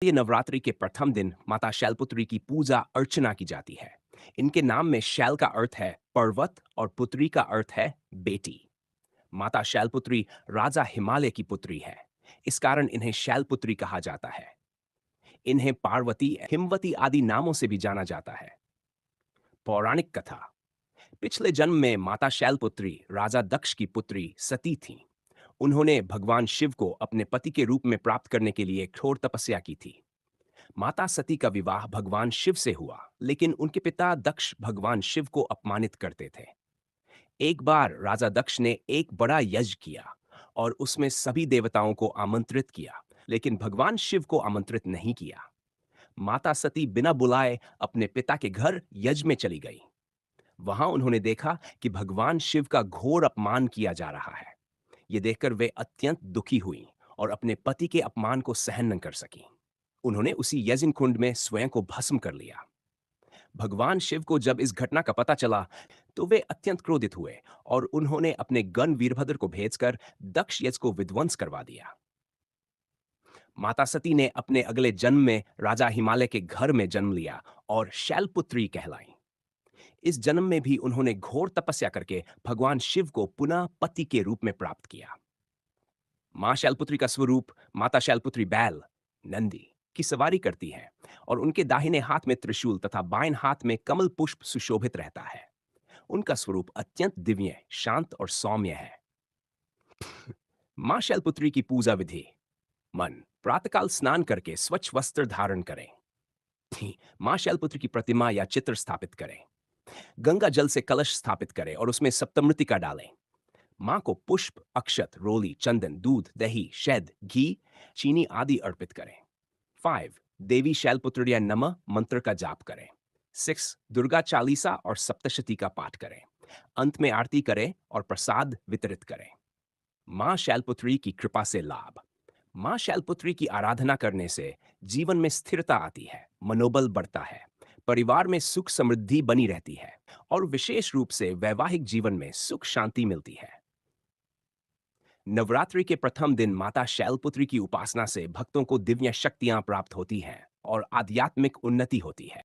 ये नवरात्रि के प्रथम दिन माता शैलपुत्री की पूजा अर्चना की जाती है। इनके नाम में शैल का अर्थ है पर्वत और पुत्री का अर्थ है बेटी। माता शैलपुत्री राजा हिमालय की पुत्री है। इस कारण इन्हें शैलपुत्री कहा जाता है। इन्हें पार्वती, हिमवती आदि नामों से भी जाना जाता है। पौराणिक कथा। पिछले जन्म में माता शैलपुत्री राजा दक्ष की पुत्री सती थीं। उन्होंने भगवान शिव को अपने पति के रूप में प्राप्त करने के लिए घोर तपस्या की थी। माता सती का विवाह भगवान शिव से हुआ, लेकिन उनके पिता दक्ष भगवान शिव को अपमानित करते थे। एक बार राजा दक्ष ने एक बड़ा यज्ञ किया और उसमें सभी देवताओं को आमंत्रित किया, लेकिन भगवान शिव को आमंत्रित नहीं किया। माता सती बिना बुलाए अपने पिता के घर यज्ञ में चली गई। वहां उन्होंने देखा कि भगवान शिव का घोर अपमान किया जा रहा है। ये देखकर वे अत्यंत दुखी हुई और अपने पति के अपमान को सहन न कर सकी। उन्होंने उसी यज्ञ कुंड में स्वयं को भस्म कर लिया। भगवान शिव को जब इस घटना का पता चला, तो वे अत्यंत क्रोधित हुए और उन्होंने अपने गण वीरभद्र को भेजकर दक्ष यज्ञ को विध्वंस करवा दिया। माता सती ने अपने अगले जन्म में राजा हिमालय के घर में जन्म लिया और शैलपुत्री कहलाई। इस जन्म में भी उन्होंने घोर तपस्या करके भगवान शिव को पुनः पति के रूप में प्राप्त किया। मां शैलपुत्री का स्वरूप माता शैलपुत्री बैल, नंदी, की सवारी करती है और उनके दाहिने हाथ में त्रिशूल तथा बाएं हाथ में कमल पुष्प सुशोभित रहता है। उनका स्वरूप अत्यंत दिव्य, शांत और सौम्य है। मां शैलपुत्री की पूजा विधि। मन, प्रातःकाल स्नान करके स्वच्छ वस्त्र धारण करें। मां शैलपुत्री की प्रतिमा या चित्र स्थापित करें। गंगा जल से कलश स्थापित करें और उसमें सप्तमृतिका डालें। मां को पुष्प, अक्षत, रोली, चंदन, दूध, दही, शहद, घी, चीनी आदि अर्पित करें। 5. देवी शैलपुत्र्या नमः मंत्र का जाप करें। 6. दुर्गा चालीसा और सप्तशती का पाठ करें। अंत में आरती करें और प्रसाद वितरित करें। मां शैलपुत्री की कृपा से लाभ। मां शैलपुत्री की आराधना करने से जीवन में स्थिरता आती है, मनोबल बढ़ता है, परिवार में सुख समृद्धि बनी रहती है और विशेष रूप से वैवाहिक जीवन में सुख शांति मिलती है। नवरात्रि के प्रथम दिन माता शैलपुत्री की उपासना से भक्तों को दिव्य शक्तियां प्राप्त होती हैं और आध्यात्मिक उन्नति होती है।